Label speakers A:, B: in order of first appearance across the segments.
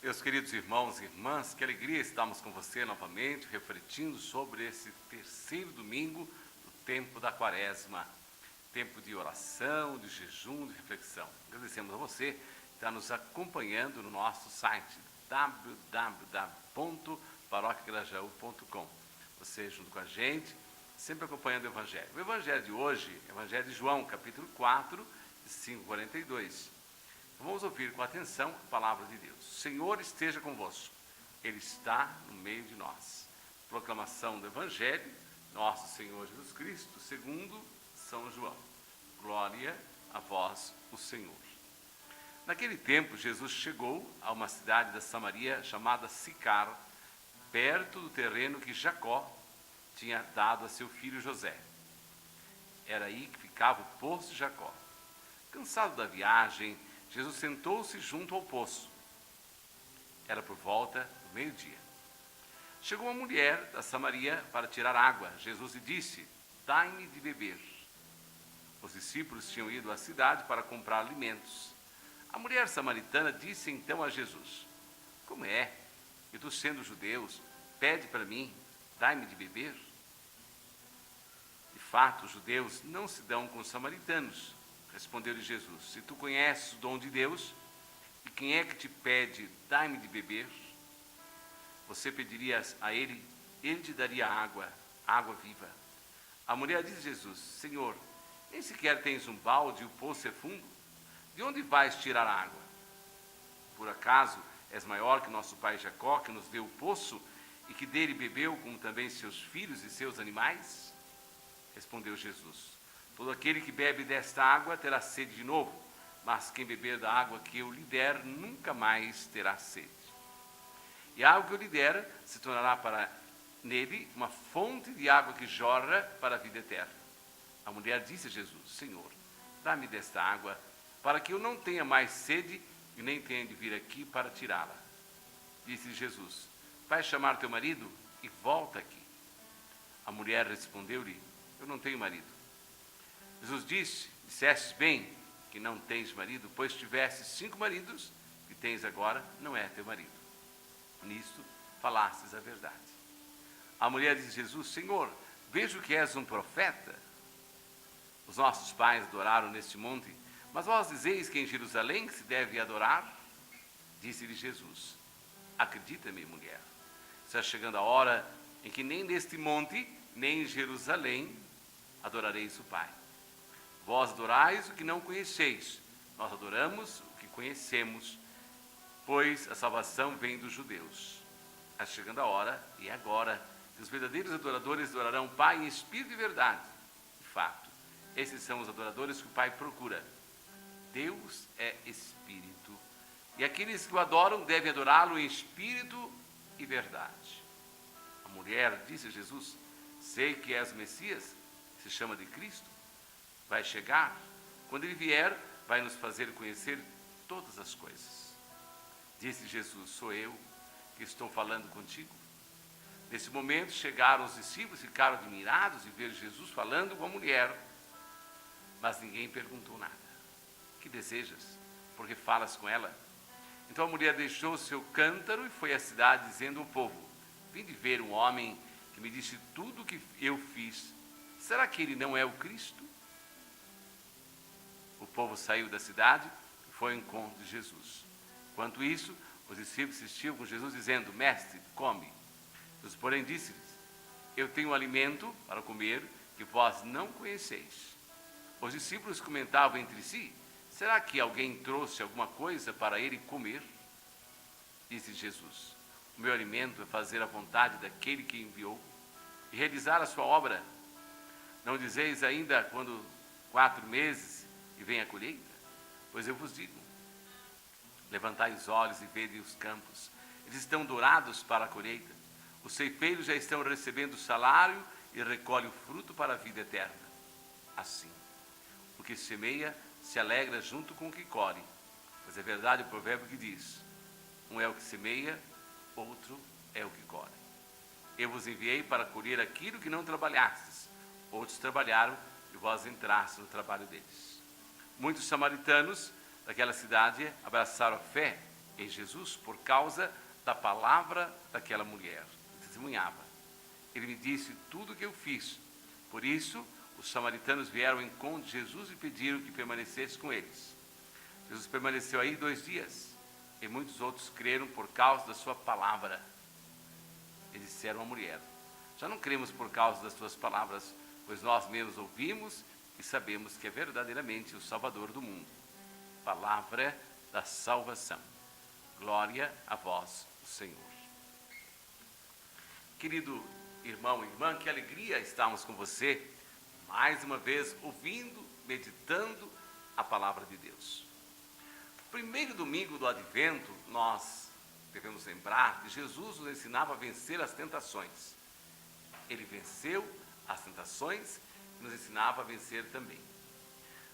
A: Meus queridos irmãos e irmãs, que alegria estarmos com você novamente, refletindo sobre esse terceiro domingo do tempo da Quaresma, tempo de oração, de jejum, de reflexão. Agradecemos a você que está nos acompanhando no nosso site www.paroquiagrajaú.com. Você junto com a gente, sempre acompanhando o Evangelho. O Evangelho de hoje é o Evangelho de João, capítulo 4, de 5:42. Vamos ouvir com atenção a palavra de Deus. O Senhor esteja convosco. Ele está no meio de nós. Proclamação do Evangelho, nosso Senhor Jesus Cristo, segundo São João. Glória a vós, o Senhor. Naquele tempo, Jesus chegou a uma cidade da Samaria chamada Sicar, perto do terreno que Jacó tinha dado a seu filho José. Era aí que ficava o poço de Jacó. Cansado da viagem, Jesus sentou-se junto ao poço. Era por volta do meio-dia. Chegou uma mulher da Samaria para tirar água. Jesus lhe disse: dai-me de beber. Os discípulos tinham ido à cidade para comprar alimentos. A mulher samaritana disse então a Jesus: como é que tu, sendo judeus, pede para mim, dai-me de beber? De fato, os judeus não se dão com os samaritanos. Respondeu-lhe Jesus: se tu conheces o dom de Deus, e quem é que te pede, dai-me de beber? Você pedirias a ele, ele te daria água, água viva. A mulher disse a Jesus: Senhor, nem sequer tens um balde e o poço é fundo. De onde vais tirar a água? Por acaso és maior que nosso pai Jacó, que nos deu o poço, e que dele bebeu, como também seus filhos e seus animais? Respondeu Jesus: todo aquele que bebe desta água terá sede de novo, mas quem beber da água que eu lhe der nunca mais terá sede. E a água que eu lhe der se tornará para nele uma fonte de água que jorra para a vida eterna. A mulher disse a Jesus: Senhor, dá-me desta água, para que eu não tenha mais sede e nem tenha de vir aqui para tirá-la. Disse Jesus: vai chamar teu marido e volta aqui. A mulher respondeu-lhe: eu não tenho marido. Jesus disse: dissestes bem que não tens marido, pois tivesses 5 maridos, que tens agora não é teu marido. Nisto falastes a verdade. A mulher disse a Jesus: Senhor, vejo que és um profeta. Os nossos pais adoraram neste monte, mas vós dizeis que em Jerusalém se deve adorar? Disse-lhe Jesus: acredita-me, mulher, está chegando a hora em que nem neste monte, nem em Jerusalém adorareis o Pai. Vós adorais o que não conheceis, nós adoramos o que conhecemos, pois a salvação vem dos judeus. Está chegando a hora, e é agora, que os verdadeiros adoradores adorarão o Pai em espírito e verdade. De fato, esses são os adoradores que o Pai procura. Deus é espírito, e aqueles que o adoram devem adorá-lo em espírito e verdade. A mulher disse a Jesus: sei que és o Messias, se chama de Cristo. Vai chegar, quando ele vier, vai nos fazer conhecer todas as coisas. Disse Jesus: sou eu que estou falando contigo. Nesse momento chegaram os discípulos, ficaram admirados de ver Jesus falando com a mulher, mas ninguém perguntou nada. Que desejas? Porque falas com ela? Então a mulher deixou o seu cântaro e foi à cidade, dizendo ao povo: vim de ver um homem que me disse tudo o que eu fiz. Será que ele não é o Cristo? O povo saiu da cidade e foi ao encontro de Jesus. Enquanto isso, os discípulos insistiam com Jesus, dizendo: mestre, come. Jesus, porém, disse-lhes: eu tenho um alimento para comer que vós não conheceis. Os discípulos comentavam entre si: será que alguém trouxe alguma coisa para ele comer? Disse Jesus: o meu alimento é fazer a vontade daquele que enviou e realizar a sua obra. Não dizeis ainda quando 4 meses e vem a colheita? Pois eu vos digo: levantai os olhos e vede os campos, eles estão dourados para a colheita. Os ceifeiros já estão recebendo o salário e recolhem o fruto para a vida eterna. Assim, o que semeia se alegra junto com o que colhe, pois é verdade o provérbio que diz: um é o que semeia, outro é o que colhe. Eu vos enviei para colher aquilo que não trabalhastes, outros trabalharam e vós entrastes no trabalho deles. Muitos samaritanos daquela cidade abraçaram a fé em Jesus por causa da palavra daquela mulher. Testemunhava. Ele me disse tudo o que eu fiz. Por isso, os samaritanos vieram ao encontro de Jesus e pediram que permanecesse com eles. Jesus permaneceu aí 2 dias. E muitos outros creram por causa da sua palavra. Eles disseram à mulher: já não cremos por causa das tuas palavras, pois nós mesmos ouvimos e sabemos que é verdadeiramente o Salvador do mundo. Palavra da salvação. Glória a vós, Senhor. Querido irmão e irmã, que alegria estarmos com você, mais uma vez, ouvindo, meditando a palavra de Deus. Primeiro domingo do Advento, nós devemos lembrar que Jesus nos ensinava a vencer as tentações. Ele venceu as tentações e nos ensinava a vencer também.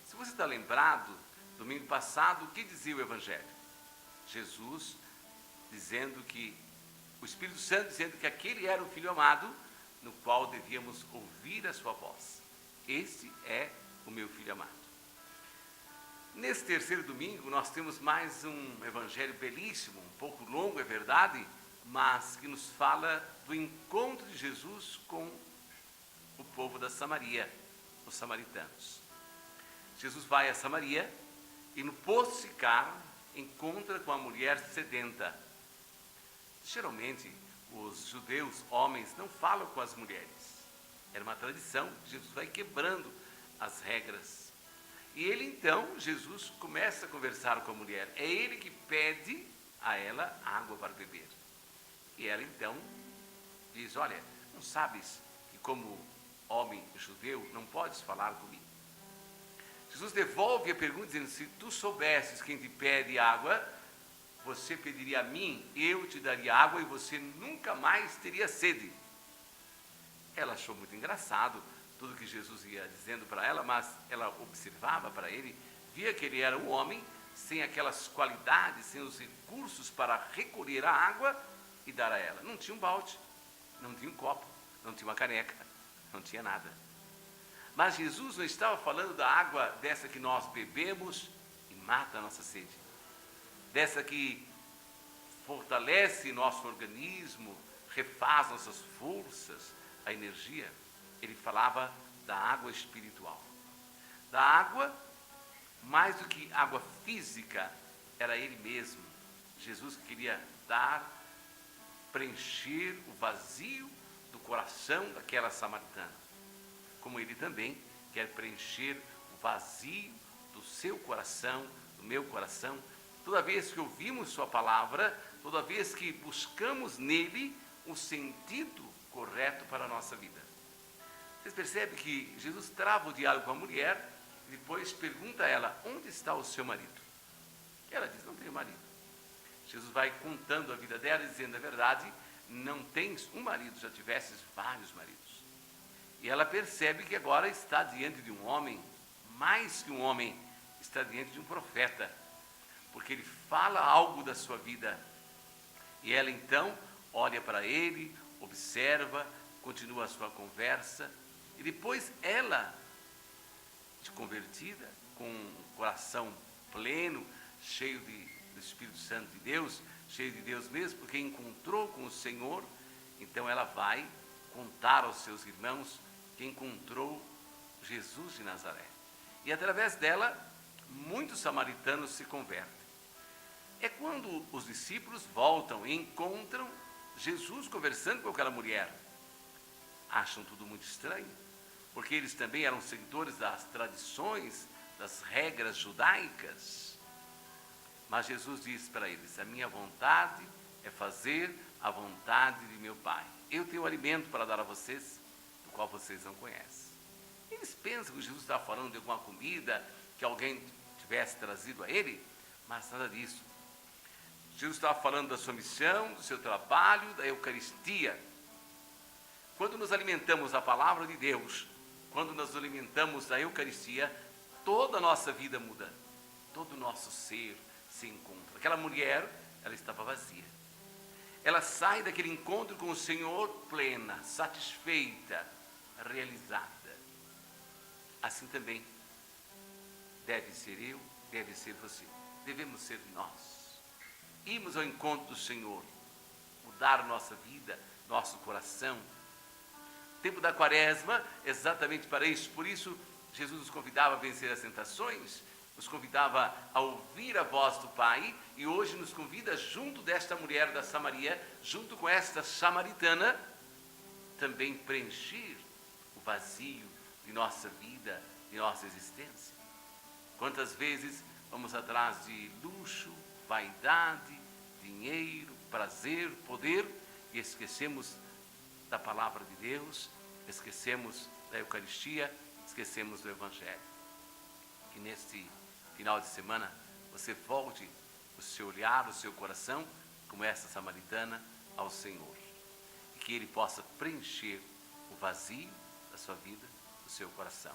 A: Se você está lembrado, domingo passado, o que dizia o Evangelho? Jesus dizendo que, o Espírito Santo dizendo que aquele era o Filho amado, no qual devíamos ouvir a sua voz. Esse é o meu Filho amado. Nesse terceiro domingo, nós temos mais um evangelho belíssimo, um pouco longo, é verdade, mas que nos fala do encontro de Jesus com o povo da Samaria, os samaritanos. Jesus vai a Samaria e no poço de Sicar encontra com a mulher sedenta. Geralmente, os judeus, homens, não falam com as mulheres. Era uma tradição, Jesus vai quebrando as regras. E ele então, Jesus, começa a conversar com a mulher. É ele que pede a ela água para beber. E ela então diz: olha, não sabes que como homem judeu não podes falar comigo? Jesus devolve a pergunta dizendo: se tu soubesses quem te pede água, você pediria a mim, eu te daria água e você nunca mais teria sede. Ela achou muito engraçado tudo que Jesus ia dizendo para ela, mas ela observava para ele, via que ele era um homem sem aquelas qualidades, sem os recursos para recolher a água e dar a ela. Não tinha um balde, não tinha um copo, não tinha uma caneca, não tinha nada. Mas Jesus não estava falando da água dessa que nós bebemos e mata a nossa sede, dessa que fortalece nosso organismo, refaz nossas forças, a energia. Ele falava da água espiritual. Da água, mais do que água física, era ele mesmo. Jesus queria dar, preencher o vazio do coração daquela samaritana. Como ele também quer preencher o vazio do seu coração, do meu coração, toda vez que ouvimos sua palavra, toda vez que buscamos nele o sentido correto para a nossa vida. Vocês percebem que Jesus trava o diálogo com a mulher e depois pergunta a ela: onde está o seu marido? E ela diz: não tenho marido. Jesus vai contando a vida dela, dizendo: a verdade, não tens um marido, já tivesses vários maridos. E ela percebe que agora está diante de um homem, mais que um homem, está diante de um profeta, porque ele fala algo da sua vida. E ela então olha para ele, observa, continua a sua conversa, e depois ela, de convertida, com um coração pleno, cheio do Espírito Santo de Deus, cheio de Deus mesmo, porque encontrou com o Senhor, então ela vai contar aos seus irmãos que encontrou Jesus de Nazaré. E através dela, muitos samaritanos se convertem. É quando os discípulos voltam e encontram Jesus conversando com aquela mulher. Acham tudo muito estranho, porque eles também eram seguidores das tradições, das regras judaicas. Mas Jesus diz para eles: a minha vontade é fazer a vontade de meu Pai. Eu tenho alimento para dar a vocês, do qual vocês não conhecem. Eles pensam que Jesus estava falando de alguma comida que alguém tivesse trazido a ele, mas nada disso. Jesus estava falando da sua missão, do seu trabalho, da Eucaristia. Quando nos alimentamos da palavra de Deus, quando nos alimentamos da Eucaristia, toda a nossa vida muda, todo o nosso ser se encontra. Aquela mulher, ela estava vazia. Ela sai daquele encontro com o Senhor plena, satisfeita, realizada. Assim também deve ser eu, deve ser você. Devemos ser nós. irmos ao encontro do Senhor, mudar nossa vida, nosso coração. O tempo da quaresma é exatamente para isso. Por isso, Jesus nos convidava a vencer as tentações, nos convidava a ouvir a voz do Pai, e hoje nos convida, junto desta mulher da Samaria, junto com esta samaritana, também preencher o vazio de nossa vida, de nossa existência. Quantas vezes vamos atrás de luxo, vaidade, dinheiro, prazer, poder, e esquecemos da palavra de Deus, esquecemos da Eucaristia, esquecemos do Evangelho. Que neste final de semana você volte o seu olhar, o seu coração, como essa samaritana, ao Senhor. E que Ele possa preencher o vazio da sua vida, do seu coração.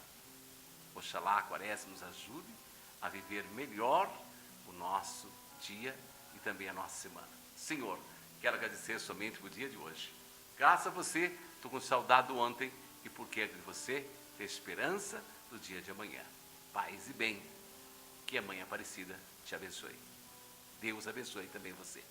A: Oxalá a quaresma nos ajude a viver melhor o nosso dia e também a nossa semana. Senhor, quero agradecer somente por dia de hoje. Graças a você, estou com saudade do ontem e porque de você ter esperança do dia de amanhã. Paz e bem. Que a Mãe Aparecida te abençoe. Deus abençoe também você.